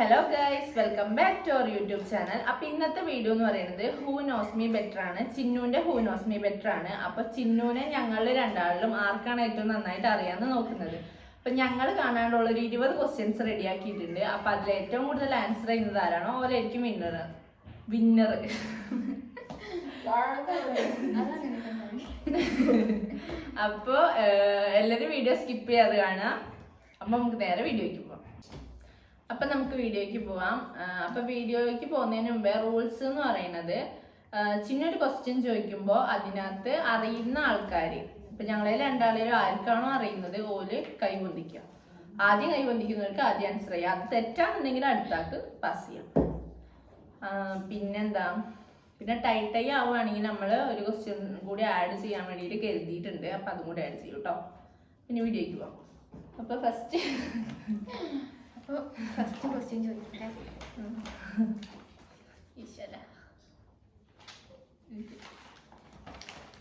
Hello guys, welcome back to our YouTube channel. അപ്പൊ ഇന്നത്തെ video എന്ന് പറയുന്നത് ഹൂ നോസ് മീ ബെറ്റർ ആണ്. ചിന്നുവിന്റെ ഹൂ നോസ് മീ ബെറ്റർ ആണ്. അപ്പൊ ചിന്നുവിനെ ഞങ്ങൾ രണ്ടാളിലും ആർക്കാണ് ഏറ്റവും നന്നായിട്ട് അറിയാമെന്ന് നോക്കുന്നത്. അപ്പൊ ഞങ്ങൾ കാണാണ്ടുള്ള ഒരു 20 ക്വസ്റ്റ്യൻസ് റെഡിയാക്കിയിട്ടുണ്ട്. അപ്പൊ അതിൽ ഏറ്റവും കൂടുതൽ ആൻസർ ചെയ്യുന്നത് ആരാണോ അവരായിരിക്കും വിന്നർ. അപ്പൊ എല്ലാവരും വീഡിയോ സ്കിപ്പ് ചെയ്യാതെ കാണാം. അപ്പൊ നമുക്ക് നേരെ വീഡിയോയ്ക്ക് പോവാം. അപ്പം നമുക്ക് വീഡിയോയ്ക്ക് പോവാം. അപ്പം വീഡിയോയ്ക്ക് പോകുന്നതിന് മുമ്പേ റൂൾസ് എന്ന് പറയുന്നത്, ചിന്നൊരു ക്വസ്റ്റ്യൻ ചോദിക്കുമ്പോൾ അതിനകത്ത് അറിയുന്ന ആൾക്കാർ, ഇപ്പം ഞങ്ങളെ രണ്ടാളേലും ആർക്കാണോ അറിയുന്നത് ഓല് കൈ പൊന്തിക്കുക. ആദ്യം കൈ പൊന്തിക്കുന്നവർക്ക് ആദ്യം ആൻസർ ചെയ്യുക. അത് തെറ്റാണെന്നുണ്ടെങ്കിൽ അടുത്താക്ക് പാസ് ചെയ്യാം. പിന്നെന്താ, പിന്നെ ടൈ ആവുകയാണെങ്കിൽ നമ്മൾ ഒരു ക്വസ്റ്റ്യൻ കൂടി ആഡ് ചെയ്യാൻ വേണ്ടിയിട്ട് കരുതിയിട്ടുണ്ട്. അപ്പം അതും കൂടി ആഡ് ചെയ്യും കേട്ടോ. പിന്നെ വീഡിയോയ്ക്ക് പോവാം. അപ്പോൾ ഫസ്റ്റ് ക്വസ്റ്റ്യൻ ചോദിക്കട്ടെ.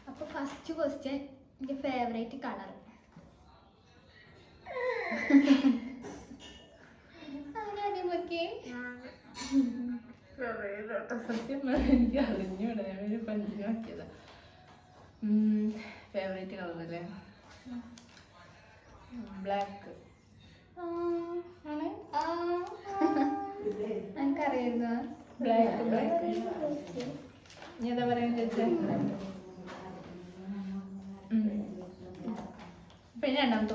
അപ്പോൾ ഫസ്റ്റ് ക്വസ്റ്റ്യൻ, എൻ്റെ ഫേവറേറ്റ് കളർ. എനിക്ക് അറിഞ്ഞൂടാ, ഞാനൊരു പഞ്ചിന് നോക്കിയതാ. ഫേവറേറ്റ് കളർ അല്ലേ? ബ്ലാക്ക്. എനിക്കറിയായിരുന്നു ബ്ലാക്ക് ബ്ലാക്ക്. നീ എന്താ പറയാൻ ചോദിച്ചേ? പിന്നെ രണ്ടാമത്തെ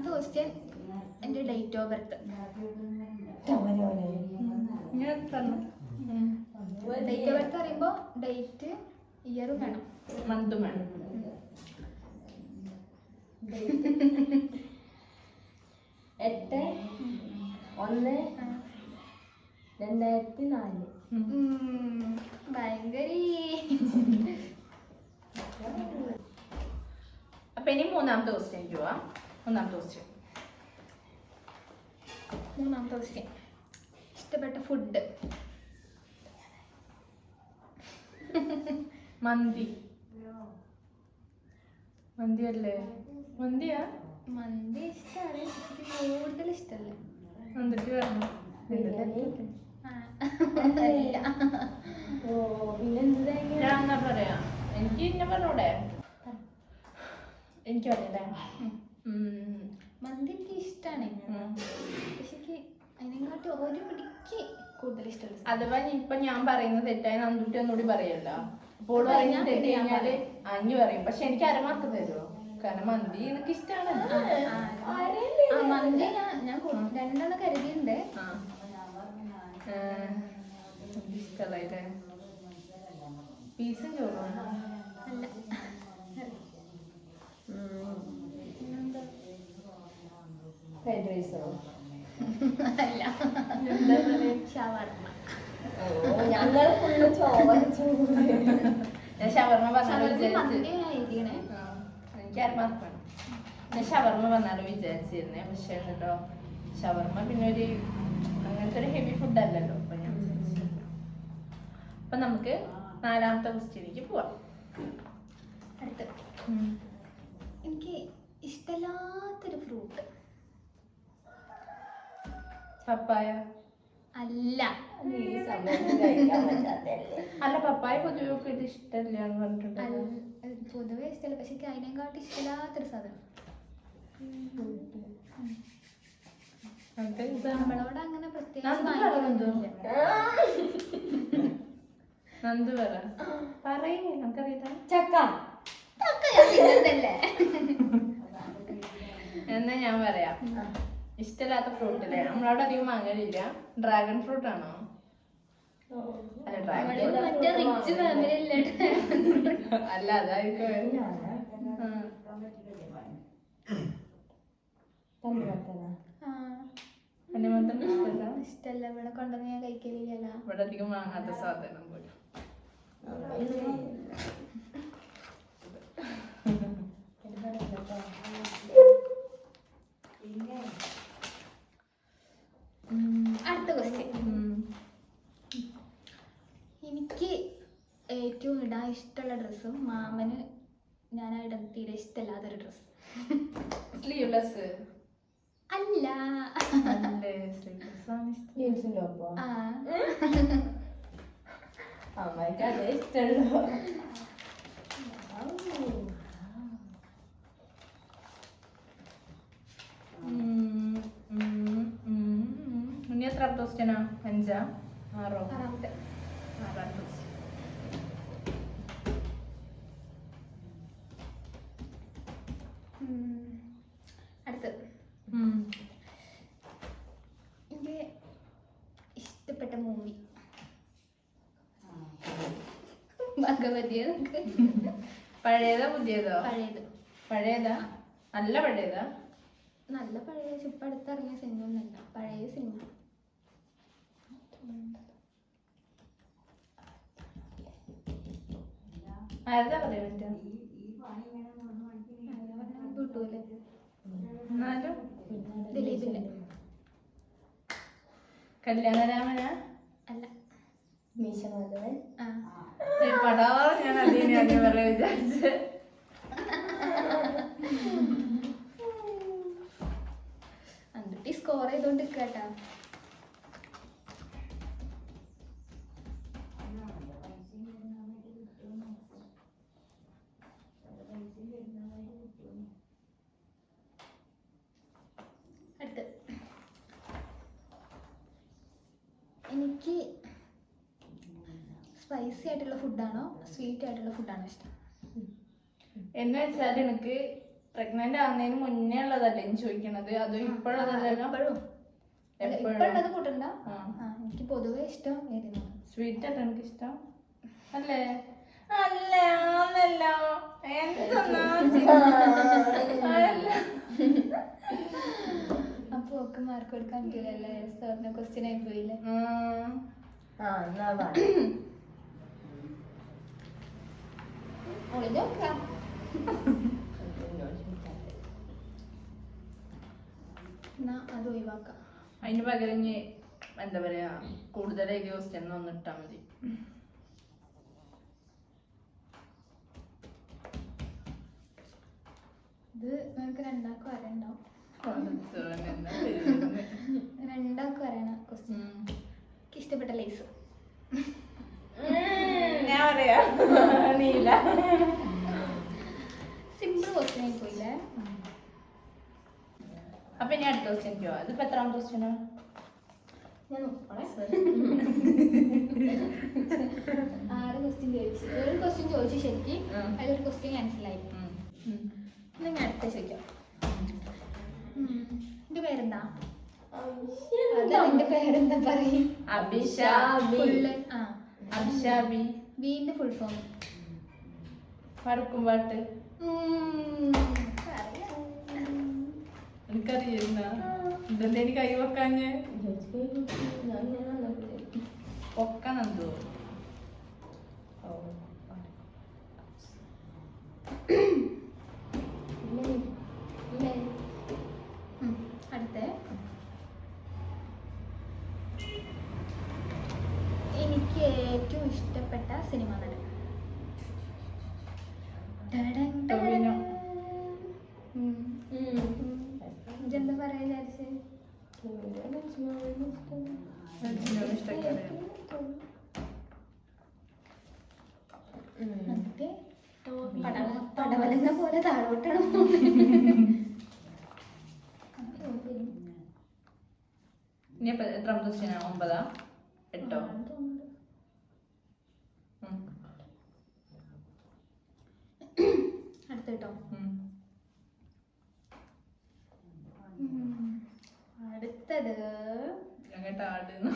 ക്വസ്റ്റ്യൻ എൻ്റെ date of birth. Date of birth പറയുമ്പോൾ ഡേറ്റ് ഇയറും വേണം, മന്തും വേണം. 8/1/2004. ഭയങ്കര. അപ്പൊ ഇനി മൂന്നാമത്തെ ക്വസ്റ്റ്യൻ പോവാം. മൂന്നാമത്തെ ക്വസ്റ്റ്യൻ, ഇഷ്ടപ്പെട്ട ഫുഡ്. മന്തി. മന്തി അല്ലേ? മന്തിയാ? മന്തി ഇഷ്ടമാണ്, എനിക്ക് കൂടുതൽ ഇഷ്ടമല്ല. എന്തൊക്കെ പറഞ്ഞു? ഞാൻ എന്നാ പറയാ, എനിക്ക് ഇന്നെ പറഞ്ഞൂടെ? എനിക്ക് പറഞ്ഞല്ലേ? മന്തി എനിക്ക് ഇഷ്ടമാണ്, പക്ഷെ എനിക്ക് അതിനെക്കാട്ടി ഒരു പിടിക്ക് കൂടുതൽ ഇഷ്ടമല്ല. അഥവാ ഇപ്പൊ ഞാൻ പറയുന്നത് തെറ്റായി നന്ദുട്ടി ഒന്നുകൂടി പറയല്ലോ. അപ്പോൾ പറഞ്ഞാൽ തെറ്റ് കഴിഞ്ഞാല് അഞ്ഞു പറയും. പക്ഷെ എനിക്ക് അരമാർക്ക് തരുമോ? കാരണം മന്തി എനിക്ക് ഇഷ്ടമാണ്. മന്തി ഞാൻ രണ്ടെണ്ണം കരുതിയിട്ടുണ്ട്. ഇഷ്ടല്ലേ? പീസും ചോറും അല്ല, ഫ്രൈഡ് റൈസോ? അല്ല, ഷവർമ്മ. ഞങ്ങൾ ഫുള്ള് ചോദിച്ചു. ഞാൻ ഷവർമ്മ പറഞ്ഞാലോ എനിക്ക് അരമാർക്ക് വേണം. ഞാൻ ഷവർമ്മ പറഞ്ഞാലോ വിചാരിച്ചിരുന്നേ. പക്ഷെ കേട്ടോ, ഷവർമ്മ പിന്നെ ഒരു അങ്ങനത്തെ ഒരു ഹെവി ഫുഡ് അല്ലല്ലോ. അപ്പൊ ഞാൻ അപ്പൊ നമുക്ക് നാലാമത്തെ ക്വസ്റ്റ്യനിലേക്ക് പോവാം. അടുത്ത്, എനിക്ക് ഇഷ്ടമില്ലാത്തൊരു ഫ്രൂട്ട്. പപ്പായ. അല്ല, അല്ല, പപ്പായ പൊതുവെ ഇത് ഇഷ്ടമല്ല എന്ന് പറഞ്ഞിട്ടുണ്ട്. പൊതുവെ ഇഷ്ടമല്ല, പക്ഷെ എനിക്ക് അതിനെക്കാട്ടി ഇഷ്ടമില്ലാത്തൊരു സാധനം. നമ്മളോട് അങ്ങനെ നന്ദു പറ, പറയേ, നമുക്കറിയില്ല. ചക്ക. എന്നാ ഞാൻ പറയാം. ഇഷ്ടമില്ലാത്ത ഫ്രൂട്ട് അല്ലേ? നമ്മളവിടെ അധികം വാങ്ങലില്ല. ഡ്രാഗൺ ഫ്രൂട്ട് ആണോ? അല്ല, ഡ്രാഗൺ അല്ല, അതായിരിക്കും. ഇഷ്ടല്ല, ഇവിടെ കൊണ്ടുവന്ന് ഞാൻ കഴിക്കലില്ല. ഇവിടെ അധികം വാങ്ങാത്ത സാധനം പോലും. അടുത്ത ക്വസ്റ്റ്യൻ, എനിക്ക് ഏറ്റവും ഇടാൻ ഇഷ്ടമുള്ള ഡ്രസ്സും മാമന് ഞാൻ ഇടാൻ തീരെ ഇഷ്ടമല്ലാത്തൊരു ഡ്രസ്സ്. സ്ലീവ്ലെസ് അല്ല, ജീൻസിന്റെ ഒപ്പം ആ അമ്മയ്ക്ക് അതേ ഇഷ്ടമുള്ളൂ. ഇനി എത്ര ക്വസ്റ്റ്യനാ? 5 6 ആറാമത്തെ 6 ക്വസ്റ്റ്യൻ. അടുത്തത് എനിക്ക് ഇഷ്ടപ്പെട്ട മൂവി ഭഗവതിയെ നമുക്ക് പഴയതോ പുതിയതോ? പഴയത്. പഴയതാ? നല്ല പഴയതാ? നല്ല പഴയ ഇപ്പം അടുത്തിറങ്ങിയ സിനിമ ഒന്നല്ല, പഴയ സിനിമ. ആരതാ പറയാൻ പറ്റുക? കിട്ടൂലേ? എന്നാലും ദിലീപിന്റെ കല്യാണരാമനാ? അല്ല. മീശ മാധവൻ. ആ പടാറ് ഞാൻ അതിനെ പറയാൻ വിചാരിച്ച്. എന്നിട്ട് സ്കോർ ചെയ്തോണ്ട് കേട്ടാ. അടുത്ത് എനിക്ക് സ്പൈസി ആയിട്ടുള്ള ഫുഡാണോ സ്വീറ്റ് ആയിട്ടുള്ള ഫുഡാണോ ഇഷ്ടം? എന്ന് വെച്ചാൽ എനിക്ക് പ്രഗ്നന്റ് ആവുന്നതിന് മുന്നേ ഉള്ളതല്ലേ ഞാൻ ചോദിക്കണത്, അതോ ഇപ്പോഴുള്ളതല്ലോ? എപ്പോഴും എപ്പോഴും ഇപ്പോഴുള്ളത് കൂട്ടണ്ട. ആ. എനിക്ക് പൊതുവെ ഇഷ്ടം ഏതാണ്? സ്വീറ്റ് ആയിട്ട് എനിക്ക് ഇഷ്ടം അല്ലേ? അല്ല ആണല്ലോ. എന്തെന്നാ അല്ല. അപ്പൊ ഒക്കെ മാർക്ക് കൊടുക്കാൻ പറ്റില്ലല്ലേ? സാറിന് ക്വസ്റ്റ്യൻ ആയി പോയില്ലേ? ആ എന്നാ പറ. ഒളിഞ്ഞോക്കാം. എന്നാ അത് ഒഴിവാക്കാം. അതിന് പകരം ഇനി എന്താ പറയാ കൂടുതലായി ക്വസ്റ്റ്യൻ ഒന്ന് ഇട്ടാ മതി. ഇത് നമുക്ക് രണ്ടാൾക്കും അറിയണ്ടാവും. പടച്ചോനെ, എന്നാ ചെയ്യുന്നെ? രണ്ടാൾക്കും അറിയണ ക്വസ്റ്റ്യൻ. എനിക്ക് ഇഷ്ടപ്പെട്ട ലേസ്. ഞാൻ പറയാ നീല. സിമ്പിൾ ക്വസ്റ്റ്യൻ ആയി പോയില്ലേ? അപ്പൊ ഇനി അടുത്ത ക്വസ്റ്റ്യൻ പോവാ. ഇതിപ്പോ എത്രാമത്തെ ക്വസ്റ്റ്യനാ? ഞാൻ നോക്കണേ. 6 ക്വസ്റ്റ്യൻ ചോദിച്ചു. ഒരു ക്വസ്റ്റ്യൻ ചോദിച്ചു ശരിക്ക്, അതിലൊരു ക്വസ്റ്റ്യൻ ക്യാൻസലായി. നിങ്ങൾ അടുത്ത ചോദിക്കാം. എന്റെ പേരെന്താ? അതാ എന്റെ പേരെന്താ പറയും? ഫുള്ള്. ആ അഭിഷാബി. വീന്റെ ഫുൾ ഫോം. വടക്കും പാട്ട്. എനിക്കറിയുന്ന ഇതെന്താ എനിക്ക് കൈ വെക്കാഞ്ഞ്? ഒക്കെ നന്ദു. അടുത്ത എനിക്ക് ഏറ്റവും ഇഷ്ടപ്പെട്ട സിനിമ നടൻ? ടൊവിനോ. ഇതെന്താ പറയാ വിചാരിച്ചേ? മറ്റേ പടവലങ്ങ പോലെ താഴോട്ടാണ് ഇനി എത്രാമത്തെ ക്വസ്റ്റ്യനാ? 9 8 അടുത്ത കേട്ടോ. അടുത്തത് അങ്ങോട്ട് ആടുന്നു.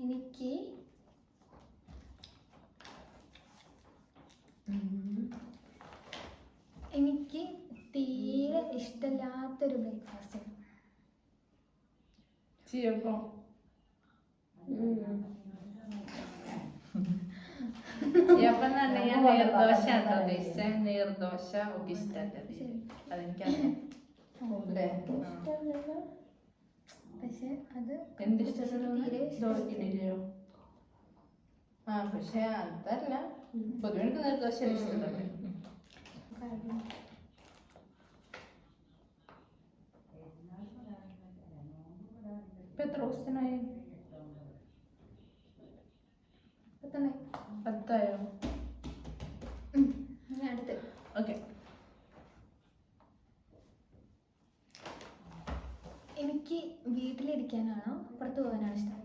എനിക്ക് എനിക്ക് തീരെ ഇഷ്ടമില്ലാത്തൊരു ബ്രേക്ക്ഫാസ്റ്റ്. ചീയപ്പോ. ചീയപ്പം തന്നെ ഞാൻ നീർദോശയാണ് ഉദ്ദേശിച്ചത്. നീർദോശ ഒക്കെ ഇഷ്ടമല്ല, അതെനിക്കറിയാം. പക്ഷെ അത് എന്ത് ഇഷ്ടമല്ലോ? തീരെ ഇഡലിയോ? ആ പക്ഷെ അതല്ല, പൊതുവെ എനിക്ക് നീർദോശ ഇഷ്ടമല്ല. ഇപ്പൊ എത്ര ക്വസ്റ്റ്യനായി? 10ആയോ? അടുത്ത് ഓക്കെ. എനിക്ക് വീട്ടിലിരിക്കാനാണോ പുറത്തു പോകാനാണോ ഇഷ്ടം?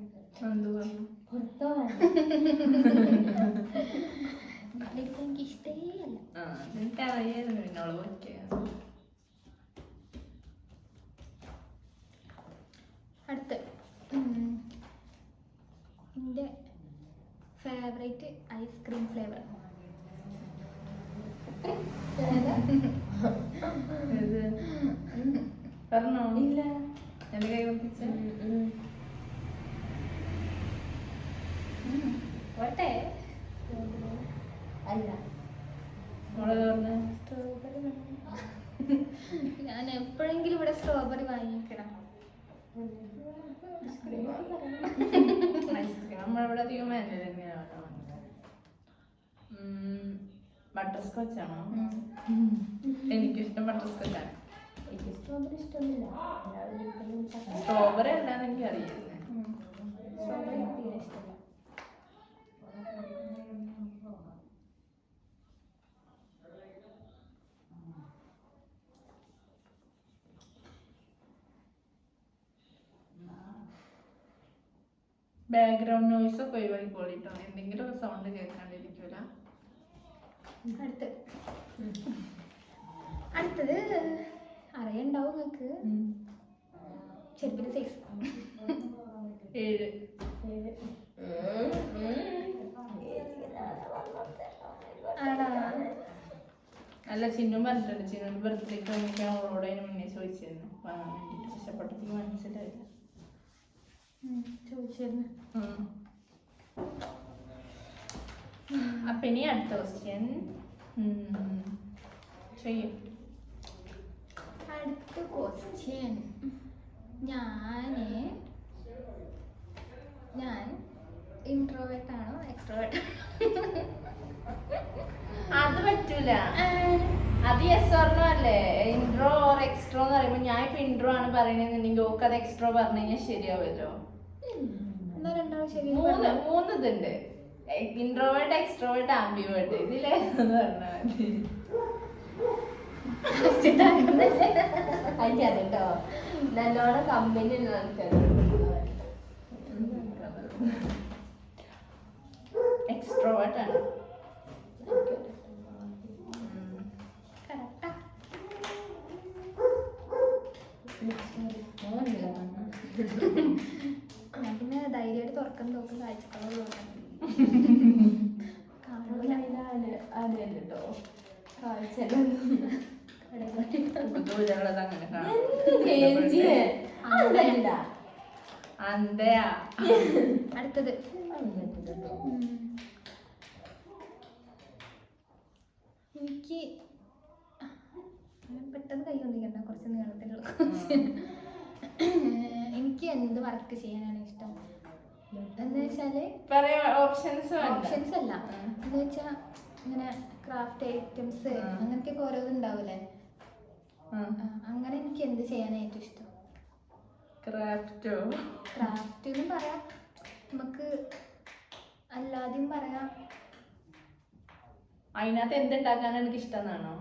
എന്ത് പറഞ്ഞു? പുറത്തോ വേണം. വീട്ടിലിരിക്കാൻ എനിക്ക് ഇഷ്ടമേ അല്ല. എനിക്കറിയായിരുന്നു എന്നോട് ഓക്കെ. അടുത്ത് എൻ്റെ ഫേവറേറ്റ് ഐസ്ക്രീം ഫ്ലേവർ. പറഞ്ഞോ? ഇല്ല. എന്റെ കൈ ഒപ്പിച്ച പോട്ടെ. അല്ല. മോളെ പറഞ്ഞ സ്ട്രോബെറി ഞാൻ എപ്പോഴെങ്കിലും ഇവിടെ സ്ട്രോബെറി വാങ്ങിക്കണം. ഐസ്ക്രീം നമ്മളിവിടെ അധികം വേണ്ട തന്നെയാണ്. ബട്ടർ സ്കോച്ച് ആണോ? എനിക്കിഷ്ടം ബട്ടർ സ്കോച്ച് ആണ്. എനിക്ക് സ്ട്രോബെറി ഇഷ്ടമൊന്നുമില്ല. സ്ട്രോബെറി എന്താണെന്ന് എനിക്ക് അറിയില്ല. സ്ട്രോബെറി എനിക്ക് തീരെ ഇഷ്ടമല്ല. ബാക്ക്ഗ്രൗണ്ട് നോയ്സ് ഒക്കെ ഒഴിവാക്കിക്കോളിട്ടോ. എന്തെങ്കിലും സൗണ്ട് കേൾക്കാണ്ടിരിക്കൂല. അടുത്തത് അറിയണ്ടാവും നിങ്ങൾക്ക്. ചെരുപ്പിന്റെ സൈസ് 7. ആടാ. അല്ല, ചിന്നു പറഞ്ഞിട്ടുണ്ട്. ചിന്നുവിന്റെ ബർത്ത്ഡേക്ക് വേണ്ടിയിട്ട് അവളോട് അതിന് മുന്നേ ചോദിച്ചിരുന്നു വാങ്ങാൻ വേണ്ടിയിട്ട്. പക്ഷെ അപ്പോഴത്തേക്ക് മനസ്സിലായില്ല. ചോദിച്ചിരുന്നു. അപ്പൊ ഇനി അടുത്ത ക്വസ്റ്റ്യൻ ചെയ്യും. അടുത്ത ക്വസ്റ്റ്യൻ ഞാൻ ഇൻട്രോവേർട്ട് ആണോ എക്സ്ട്രോവേർട്ട്? അത് പറ്റൂല. അത് യെസ് ഓർ നോ അല്ലേ? ഇൻട്രോ ഓർ എക്സ്ട്രോ എന്ന് പറയുമ്പോൾ ഞാൻ ഇപ്പൊ ഇൻട്രോ ആണ് പറയണെന്നുണ്ടെങ്കിൽ ഓക്ക് അത് എക്സ്ട്രോ പറഞ്ഞു കഴിഞ്ഞാൽ ശരിയാവുമല്ലോ. എന്നാ രണ്ടാളും ശരി. മൂന്ന് ഇതുണ്ട്. Introvert, extrovert, ambivert. ഇതിലേന്ന് പറഞ്ഞാൽ മതി. കേട്ടോ നല്ലോണം കമ്പനി ഉള്ള ആൾക്കാർ. എക്സ്ട്രോവേർട്ട് ആണ്. കറക്റ്റാ. ഞാൻ പിന്നെ ധൈര്യമായിട്ട് തുറക്കാൻ നോക്കും. കാഴ്ചക്കുള്ള ആദ്യമല്ലോ കാഴ്ച ദൂരമുള്ളത് അങ്ങനെ കാണാം. അന്തയാ. അടുത്തത് എനിക്ക് പെട്ടെന്ന് കൈ കൊണ്ടിരിക്കണ്ട. കുറച്ച് നീളത്തിലുള്ള എനിക്ക് എന്ത് വർക്ക് ചെയ്യാനാണ് ഇഷ്ടം എന്ന് വെച്ചാല് ഓപ്ഷൻസ് ഓപ്ഷൻസ് അല്ല. എന്ന് വെച്ചാ ഇങ്ങനെ ക്രാഫ്റ്റ് ഐറ്റംസ് അങ്ങനത്തെ ഓരോന്നും ഉണ്ടാവൂലേ, അങ്ങനെ എനിക്ക് എന്ത് ചെയ്യാനാണ് ഏറ്റവും ഇഷ്ടം? ക്രാഫ്റ്റോ? ക്രാഫ്റ്റ് എന്നും പറയാം, നമുക്ക് അല്ലാതെയും പറയാം. അതിനകത്ത് എന്തുണ്ടാക്കാനാണ് എനിക്ക് ഇഷ്ടം എന്നാണോ?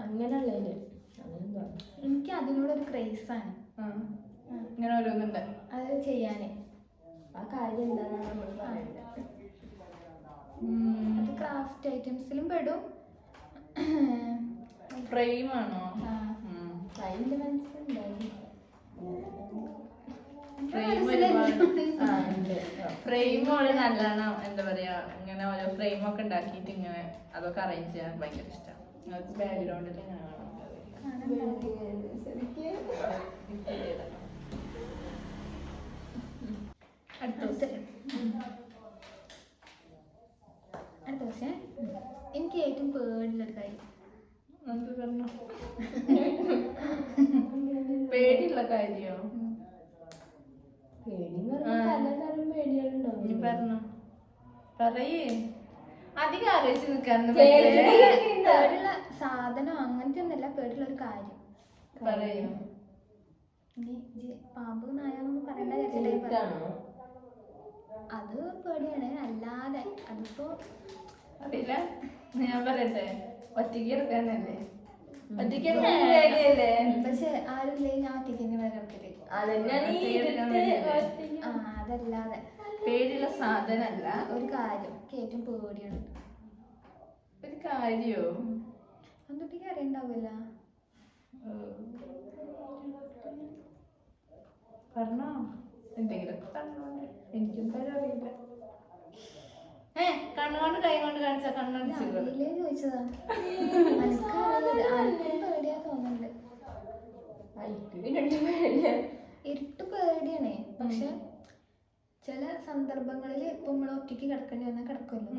അങ്ങനെയുള്ളതില് എനിക്ക് അതിനോടൊരു ക്രേസാണ്. ഇങ്ങനെ ഓരോന്നുണ്ട് അത് ചെയ്യാന്. ആ കാര്യം എന്താണെന്ന് നമ്മൾ പറയണ്ട. അത് ക്രാഫ്റ്റ് ഐറ്റംസിലും പെടും. ഫ്രെയിം ആണോ? അതിന്റെ മനസ്സിലുണ്ടായി. ഫ്രെയിം ഒരു നല്ലോണം എന്താ പറയാ, ഇങ്ങനെ ഓരോ ഫ്രെയിം ഒക്കെ ഉണ്ടാക്കിയിട്ട് ഇങ്ങനെ അതൊക്കെ അറേഞ്ച് ചെയ്യാൻ ഭയങ്കര ഇഷ്ടമാണ്. നിങ്ങൾക്ക് ബാക്ക്ഗ്രൗണ്ടിൽ ഇങ്ങനെ അടുത്ത ദിവസം എനിക്ക് ഏറ്റവും പേടിയുള്ളൊരു കാര്യം. പേടിയുള്ള കാര്യോ? പലതരം പേടികളുണ്ടാവും. നീ പറഞ്ഞോ, പറയേ. അധികം ആലോചിച്ച് നിൽക്കാറുണ്ട്. പേടിയുള്ള സാധനം അങ്ങനത്തെ ഒന്നല്ല, പേടിയുള്ള ഒരു കാര്യം പറയൂ. ഇനി പാമ്പ് നായാന്നൊന്നും പറയണ്ട വിചാരിച്ചിട്ടേ ആണോ? അത് പേടിയാണ്. അല്ലാതെ അതിപ്പോ അറിയില്ല. ഞാൻ പറയട്ടെ, ഒറ്റയ്ക്ക് കിടക്കാനല്ലേ? ഒറ്റയ്ക്ക് പക്ഷെ ആരുമില്ലേ, ഞാൻ ഒറ്റയ്ക്ക് തന്നെ കിടക്കല്. അതല്ലാതെ പേടിയുള്ള സാധനല്ല. ഒരു കാര്യം ഏറ്റവും പേടിയാണ്. ഒരു കാര്യോ? അതൊട്ടിക്ക് അറിയണ്ടാവില്ല. പറഞ്ഞോ എന്തെങ്കിലുമൊക്കെ പറഞ്ഞോണ്ട്. എനിക്കെന്തായാലും അറിയില്ല. കണ്ണുകൊണ്ട് കൈ കൊണ്ട് കാണിച്ചാ കണ്ണടിച്ചു അറിയില്ലേ ചോദിച്ചതാ. ആർക്കും പേടിയാ തോന്നുന്നുണ്ട്. ഇരുട്ട് പേടിയാണേ. പക്ഷെ ചില സന്ദർഭങ്ങളിൽ ഇപ്പൊ നമ്മള് ഒറ്റയ്ക്ക് കിടക്കേണ്ടി വന്നാൽ കിടക്കുമല്ലോ.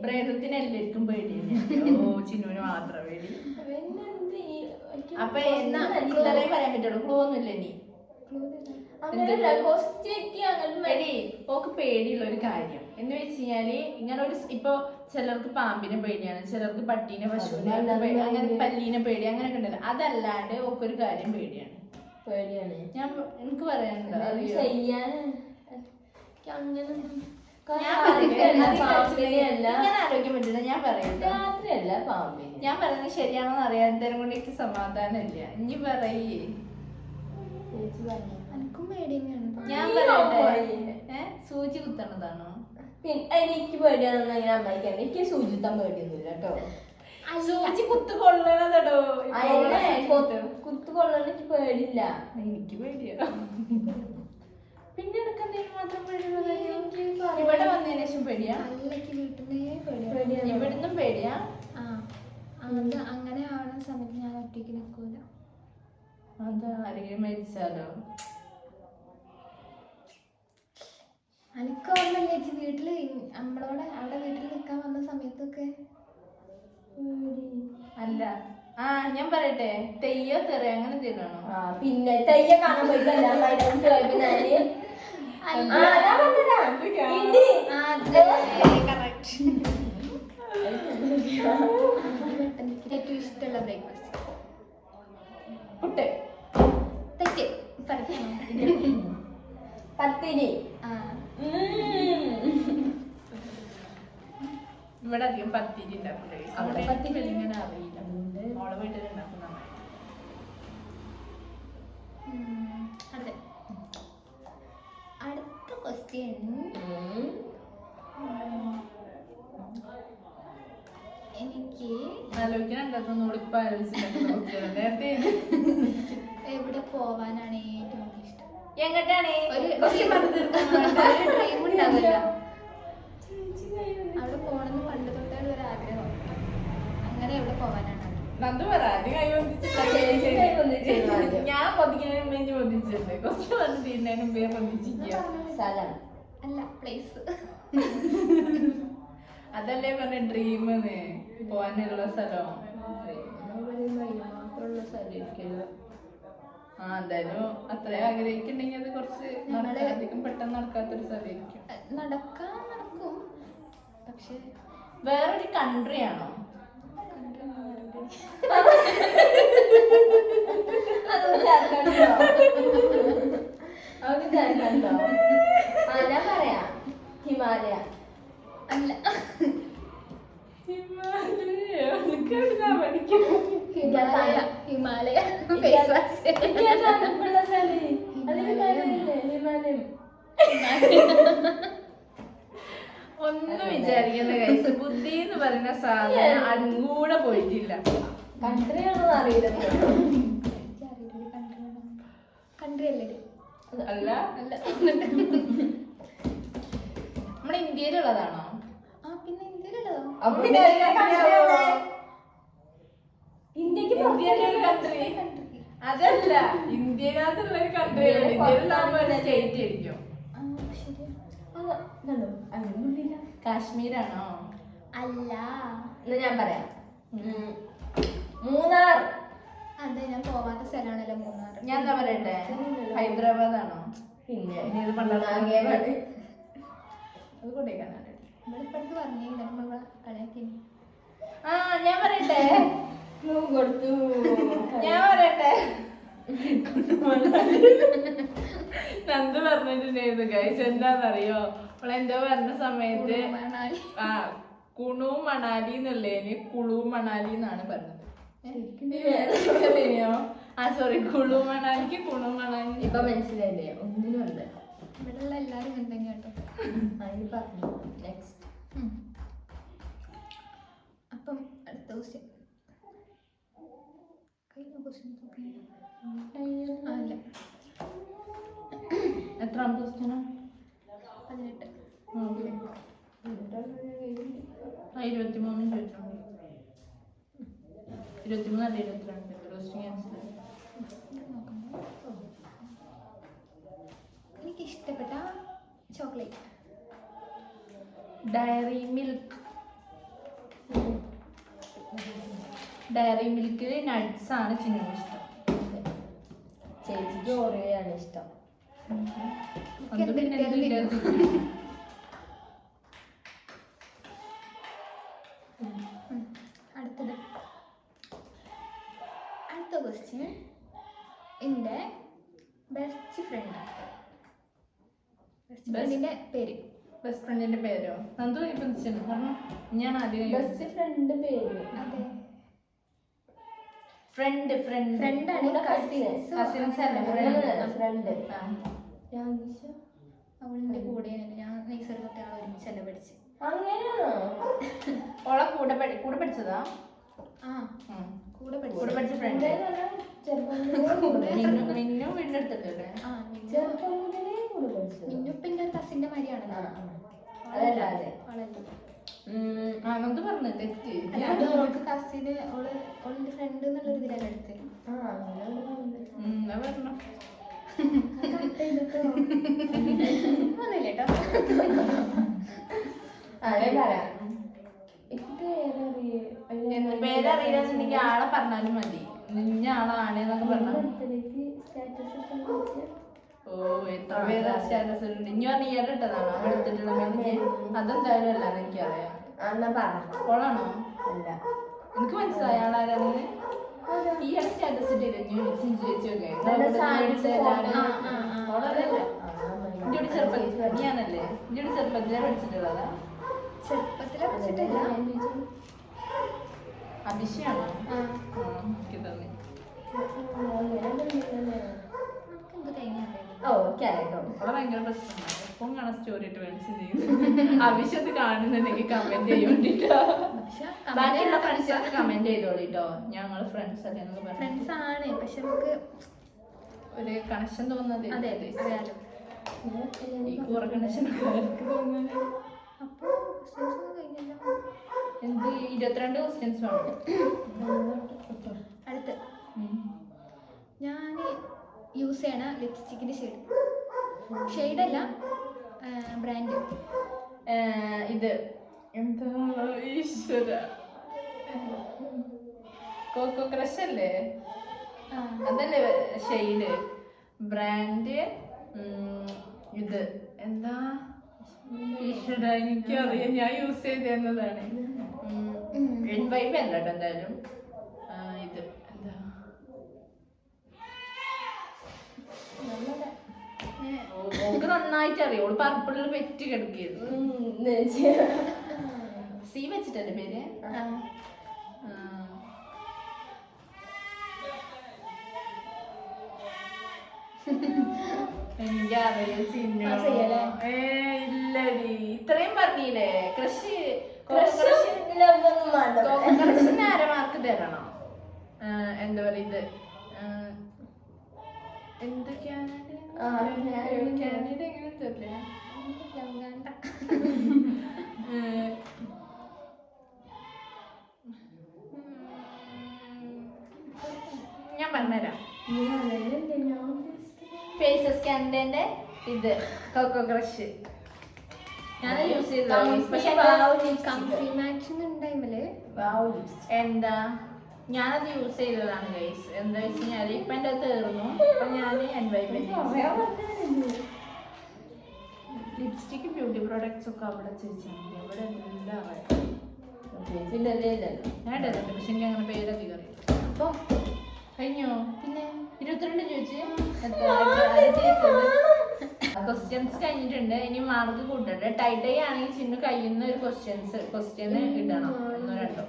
പ്രേതത്തിന് എല്ലാവർക്കും പേടിയാണ്. ചിന്നുവിന് മാത്രം പേടി. അപ്പൊ എന്നാ ഇത്രേ പറയാൻ പറ്റുള്ളൂ. ക്ലൂ ഒന്നുമില്ല ഇനി. പേടി ഓക്ക് പേടിയുള്ള ഒരു കാര്യം എന്ന് വെച്ച് കഴിഞ്ഞാല് ഇങ്ങനെ ഒരു ഇപ്പൊ ചിലർക്ക് പാമ്പിനെ പേടിയാണ്, ചിലർക്ക് പട്ടീനെ, പശുവിനെ, അങ്ങനെ പല്ലീനെ പേടി, അങ്ങനെയൊക്കെ ഉണ്ടല്ലോ. അതല്ലാണ്ട് ഓക്കൊരു കാര്യം പേടിയാണ്. ഞാൻ എനിക്ക് പറയാനുണ്ട് ഞാൻ ആരോഗ്യം പറ്റില്ല. ഞാൻ പറയുന്നത് ഞാൻ പറയുന്നത് ശരിയാണോന്ന് അറിയാത്തരം കൊണ്ട് എനിക്ക് സമാധാനമില്ല. ഇനി പറയേ. എനിക്കും പേടി തന്നെയാണ്. ഞാൻ പറയട്ടെ, സൂചി കുത്തണതാണോ? എനിക്ക് പേടിയാണെന്ന് അങ്ങനെ അമ്മയ്ക്കാണ്. എനിക്ക് സൂചിത്താൻ പേടിയൊന്നുമില്ല കേട്ടോ. സൂചി കുത്തു കൊള്ളണതടോ. കുത്തു കൊള്ളാൻ എനിക്ക് പേടിയില്ല. എനിക്ക് പേടിയാ. പിന്നെ എനിക്ക് എന്തെങ്കിലും മാത്രം പേടിയുള്ള കാര്യം? ഇവിടെ വന്നതിന് ശേഷം പേടിയാ? അല്ലക്ക് വീട്ടിലേ പേടിയാ. ഇവിടുന്നും പേടിയാ? അത് അങ്ങനെ ആവുന്ന സമയത്ത് ഞാൻ ഒറ്റയ്ക്ക് നിൽക്കൂല. അതാ ആരെങ്കിലും മരിച്ചാലോ? എനിക്ക് ഓർമ്മയില്ലേ ചേച്ചി, വീട്ടില് നമ്മളോടെ അവിടെ വീട്ടിൽ നിൽക്കാൻ വന്ന സമയത്തൊക്കെ. അല്ല, ഞാൻ പറയട്ടെ, തെയ്യോ തെറയോ അങ്ങനെ എന്തെങ്കിലാണോ? പിന്നെ തെയ്യ കാണാൻ പോയിട്ടല്ല ഏറ്റവും ഇഷ്ടമുള്ള ബ്രേക്ക്ഫാസ്റ്റ് പുട്ട്. തെറ്റ് പത്തിരി. ഇവിടെ അധികം പത്തിരി ഉണ്ടാക്കില്ല. അവിടെ പത്തിരി ഇങ്ങനെ അറിയില്ല. മോളെ വീട്ടിൽ ഉണ്ടാക്കുന്ന അടുത്ത ക്വസ്റ്റ്യൻ. എനിക്ക് ആലോചിക്കാനുണ്ടാക്കുന്നു. ഇപ്പൊ ആലോചിച്ചിട്ടുണ്ടോ? നേരത്തെ എവിടെ പോവാനാണ് ഏറ്റവും ഇഷ്ടം? എങ്ങോട്ടാണ്? ഒരു ഡ്രീം ഉണ്ടാവില്ല. അവിടെ പോണെന്ന് പണ്ട് തൊട്ടേ ഒരു ആഗ്രഹം. അങ്ങനെ എവിടെ പോവാനാണ്? നന്ദു പറ. ഞാൻ പൊതിക്കുന്നതിന് മുമ്പേ പൊതിച്ചിട്ടുണ്ട്. കുറച്ച് വന്ന് തീരുന്നതിന് മുമ്പേ പൊതിച്ചിരിക്കുക. സ്ഥലം അല്ല, പ്ലേസ്. അതല്ലേ പറഞ്ഞ ഡ്രീം പോവാനുള്ള സ്ഥലം. മാത്രമുള്ള സ്ഥലം എന്തായാലും അത്ര ആഗ്രഹിക്കുന്നുണ്ടെങ്കിൽ അത് കുറച്ച് അധികം പെട്ടെന്ന് നടക്കാത്തൊരു സ്ഥലമായിരിക്കും. നടക്കും. പക്ഷെ വേറൊരു കൺട്രി ആണോ? ഞാൻ പറയാ ഹിമാലയ. അല്ല, ഹിമാലയ. ഒന്നും വിചാരിക്കുന്ന കഴിച്ച് ബുദ്ധി എന്ന് പറയുന്ന സാധനം അങ്ങൂടെ പോയിട്ടില്ല. കൺട്രിയാണോ അറിയില്ല. കൺട്രി അല്ലേ? അല്ല, അല്ല. നമ്മുടെ ഇന്ത്യയിലുള്ളതാണോ? പിന്നെ ഇന്ത്യയിലുള്ളതോ? ഇന്ത്യയിലൊരു കൺട്രി അതല്ല, ഇന്ത്യയിലുള്ള ഒരു കൺട്രി. ഇന്ത്യയിലുള്ള സ്റ്റേറ്റ് ആയിരിക്കും. കാശ്മീരാണോ? അല്ല. ഞാൻ പറയാം, മൂന്നാർ. അതെ, ഞാൻ പോവാത്ത സ്ഥലമാണല്ലോ മൂന്നാർ. ഞാൻ എന്താ പറയട്ടെ, ഹൈദരാബാദ് ആണോ? പിന്നെ ഇത് പണ്ടാണ് അത് കൊണ്ടേക്കാനാണ്. ഇവിടെ ഇപ്പഴത്ത് പറഞ്ഞേ നമ്മളെ കളിയാക്കി. ഞാൻ പറയട്ടെ, കൊടുത്തു. ഞാൻ പറയട്ടെ, നന്ദു പറഞ്ഞിട്ടുണ്ടായിരുന്നു ഗൈസ്. എന്താന്നറിയോ, അവൾ എന്തോ പറഞ്ഞ സമയത്ത് മണാലി. ആ കുണു മണാലി എന്നുള്ളതിന് കുളു മണാലി എന്നാണ് പറഞ്ഞത്. ആ സോറി, കുളു മണാലിക്ക് കുണു മണാലി. ഇപ്പൊ മനസ്സിലായില്ലേ? ഒന്നിനും അല്ല. ഇവിടെയുള്ള എല്ലാരും ഇങ്ങനെ തന്നെ കേട്ടോ. അതിന് പറഞ്ഞു. നെക്സ്റ്റ്. അപ്പം അടുത്ത ക്വസ്റ്റ്യൻ. കഴിഞ്ഞ ക്വസ്റ്റ്യൻ അല്ല, എത്രാമത്തെ ക്വസ്റ്റ്യനാ? 18. 23 ചോദിച്ചോളൂ. 23 അല്ല 22. Question cancel. എനിക്ക് ഇഷ്ടപ്പെട്ട ചോക്ലേറ്റ്. Dairy Milk. ഡയറി മിൽക്കിൽ നട്ട്സ് ആണ് ചിന്നു ഇഷ്ടം. ചേച്ചിക്ക് ഓറിയോയാണ് ഇഷ്ടം. അത് പിന്നെ എന്തും ഇല്ലാതെ. അടുത്തത്. അടുത്ത ക്വസ്റ്റ്യൻ. എൻ്റെ ബെസ്റ്റ് ഫ്രണ്ടിന്റെ പേര്. ബെസ്റ്റ് ഫ്രണ്ടിന്റെ പേരോ? നന്ദു ഇപ്പൊ കാരണം ഞാൻ ആദ്യം ബെസ്റ്റ് ഫ്രണ്ട് പേര്. അതെ, ഫ്രണ്ട് ഫ്രണ്ടാണ്. കസിൻസ് അല്ല, ഫ്രണ്ട്. അവളിന്റെ കൂടെയാണ്. ഞാൻ നഴ്സറി തൊട്ട് ഞങ്ങൾ ഒരുമിച്ചല്ല പഠിച്ച്. അങ്ങനെയാണോ? ഓളെ കൂടെ പഠിച്ചതാ. ആ, കൂടെ കൂടെ പഠിച്ച ഫ്രണ്ട്. മിന്നു വീടിന്റെ അടുത്തല്ലേ? ആ, ചെറുപ്പം മുതലേ കൂടെ പഠിച്ചത്. മിന്നുപ്പിന്റെ കസിന്റെ മാതിരിയാണല്ലോ. അതല്ലാതെ ആനന്ദ് പറഞ്ഞു തെറ്റ്. അല്ലാതെ ഓൾക്ക് കസിന് ഓളിന്റെ ഫ്രണ്ട് എന്നുള്ള ഇതിലല്ല എടുത്ത്. പറഞ്ഞു ഒന്നുമില്ല കേട്ടോ. പേരറിയില്ലെന്നുണ്ടെങ്കിൽ ആളെ പറഞ്ഞാലും മതി. നിന്ന ആളാണ് എന്നൊക്കെ പറഞ്ഞു. ഓ, എത്ര പേര് സ്റ്റാറ്റസ് ഉണ്ട്. ഇനി പറഞ്ഞ ഇയാൾ ഇട്ടതാണോ അവിടെ എടുത്തിട്ടുള്ള മെലിഞ്ഞ്? അതെന്തായാലും അല്ലാന്ന് എനിക്കറിയാം. ഓളാണോ? അല്ല, എനിക്ക് മനസ്സിലായി ആളാരാണെന്ന്. ഈയിടെ സ്റ്റാറ്റസ് ഇട്ടില്ല ചേച്ചിയൊക്കെ. ഇന്ത്യയുടെ ചെറുപ്പത്തിൽ ഞാനല്ലേ ഇന്ത്യയുടെ ചെറുപ്പത്തിലെ പഠിച്ചിട്ടുള്ളതാ. ചെറുപ്പത്തിലെ പഠിച്ചിട്ടില്ല. അഭിഷയാണോ? എനിക്ക് തന്നെ എന്ത് കഴിഞ്ഞാൽ അവളെ ഭയങ്കര പ്രശ്നമാണ്. എപ്പം കാണാൻ സ്റ്റോറി ഇട്ട് മെൻഷൻ ചെയ്യുന്നു. അഭിഷത്ത് കാണുന്നുണ്ടെങ്കിൽ കമന്റ് ചെയ്യോണ്ടിട്ടോ. ബാക്കിയുള്ള ഫ്രണ്ട്സൊക്കെ കമന്റ് ചെയ്തോളിട്ടോ. ഞങ്ങൾ ഫ്രണ്ട്സ് അല്ലേ എന്നൊക്കെ പറഞ്ഞു. ഫ്രണ്ട്സ് ആണ്, പക്ഷെ നമുക്ക് ഒരു കണക്ഷൻ തോന്നുന്നത്. അതെ അറിയാലോ. ഈ കൂറ കണക്ഷൻ തോന്നുന്നത്. അപ്പൊ കഴിഞ്ഞല്ലോ. എന്ത് 22 ക്വസ്റ്റ്യൻസ് വേണം. അടുത്ത് ഞാൻ യൂസ് ചെയ്യണ ലിപ്സ്റ്റിക്കിന്റെ ഷെയ്ഡല്ല, ബ്രാൻഡ്. ഇത് എന്താ ഈശ്വര, കോക്കോ ക്രഷ് അല്ലേ? അതല്ലേ ഷെയ്ഡ്? ബ്രാൻഡ് ഇത് എന്താ ഈശ്വര, എനിക്കറിയാം. ഞാൻ യൂസ് ചെയ്തതാണ്. വൈബ് അല്ല കേട്ടോ എന്തായാലും. ഇത് എന്താ ഓക്ക് നന്നായിട്ട് അറിയാം. ഓള് പർപ്പിളിൽ വെറ്റ് കിടക്കിയത്. സി വെച്ചിട്ടല്ലേ പേര്? എനിക്കറിയാം ചിഹ്നം. ഇല്ലടി, ഇത്രയും പറഞ്ഞില്ലേ. ക്രഷ് ക്രഷിന് അരമാർക്ക് തരണം. എന്താ പറയാ, ഇത് എന്തൊക്കെയാണ് കാനഡ എങ്ങനെ തരില്ല? ഞാൻ പറഞ്ഞുതരാം. ഫേസസ് കാനഡന്റെ ഇത് കോക്കോ ക്രഷ് ഞാൻ യൂസ് എന്താ ഞാനത് യൂസ് ചെയ്തതാണ് ഗൈസ്. എന്താ വെച്ച് കഴിഞ്ഞാൽ ഇപ്പൊ എൻ്റെ അത് തീർന്നു. അപ്പൊ ഞാൻ ലിപ്സ്റ്റിക് ബ്യൂട്ടി പ്രോഡക്ട്സ് ഒക്കെ അവിടെ ചോദിച്ചാൽ മതി. അവിടെ എല്ലാം ഞാൻ ഇടുന്നുണ്ട്, പക്ഷെ എനിക്ക് അങ്ങനെ പേരധികം അറിയാം. അപ്പം കഴിഞ്ഞോ? പിന്നെ 22 ചോദിച്ചു. ക്വസ്റ്റ്യൻസ് കഴിഞ്ഞിട്ടുണ്ട്. ഇനി മാർക്ക് കൂട്ടട്ടെ. ടൈ ആണെങ്കിൽ ചിന്നു കഴിയുന്ന ഒരു ക്വസ്റ്റ്യൻ ഇടണം. ഒന്നോ രണ്ടോ.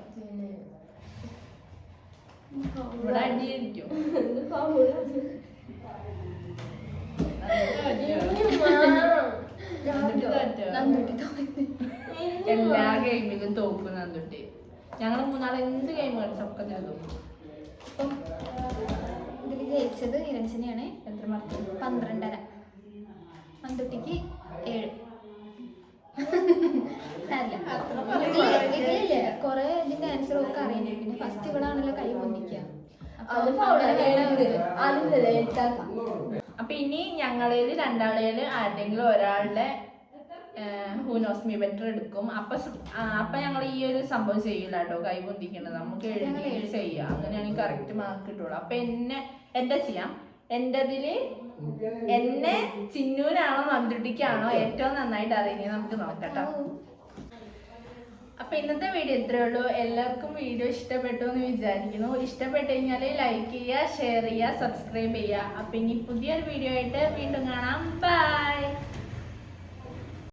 ഇവിടെ അടിയിരിക്കും. എല്ലാ ഗെയിമിലും തോക്കും നന്ദുട്ടി. ഞങ്ങള് മൂന്നാളെ എന്ത് ഗെയിം കളിച്ചൊക്കെ ഞാൻ തോക്കും. അപ്പം ഇതിൽ ജയിച്ചത് നിരഞ്ജനെയാണ്. എത്ര മാർക്ക്? 12.5. മന്തുട്ടിക്ക് 7. ഇതിലില്ലേ കൊറേ ഇതിന്റെ ആൻസർ ഒക്കെ അറിയണേ. പിന്നെ ഫസ്റ്റ് ഇവിടാണല്ലോ കൈ പൊന്തിക്കുക. അപ്പൊ ഇനി ഞങ്ങളേല് രണ്ടാളേല് ആരുടെങ്കിലും ഒരാളുടെ ഹൂനോസ് മീ ബെറ്റർ എടുക്കും. അപ്പൊ ഞങ്ങൾ ഈ ഒരു സംഭവം ചെയ്യില്ല കേട്ടോ. കൈ പൊന്തിക്കേണ്ടത് നമുക്ക് എഴുതി ചെയ്യാം. അങ്ങനെയാണെങ്കിൽ കറക്റ്റ് മാർക്ക് കിട്ടുള്ളൂ. അപ്പൊ എന്റെ ചെയ്യാം. എന്റെതില് എന്നെ ചിന്നൂരാണോ നന്ദുട്ടിക്കാണോ ഏറ്റവും നന്നായിട്ട് അറിയുന്നത് നമുക്ക് നോക്കട്ടോ. അപ്പൊ ഇന്നത്തെ വീഡിയോ ഇത്രയേ ഉള്ളൂ. എല്ലാവർക്കും വീഡിയോ ഇഷ്ടപ്പെട്ടു എന്ന് വിചാരിക്കുന്നു. ഇഷ്ടപ്പെട്ടു കഴിഞ്ഞാൽ ലൈക്ക് ചെയ്യുക, ഷെയർ ചെയ്യുക, സബ്സ്ക്രൈബ് ചെയ്യുക. അപ്പൊ ഇനി പുതിയൊരു വീഡിയോ ആയിട്ട് വീണ്ടും കാണാം. ബൈ.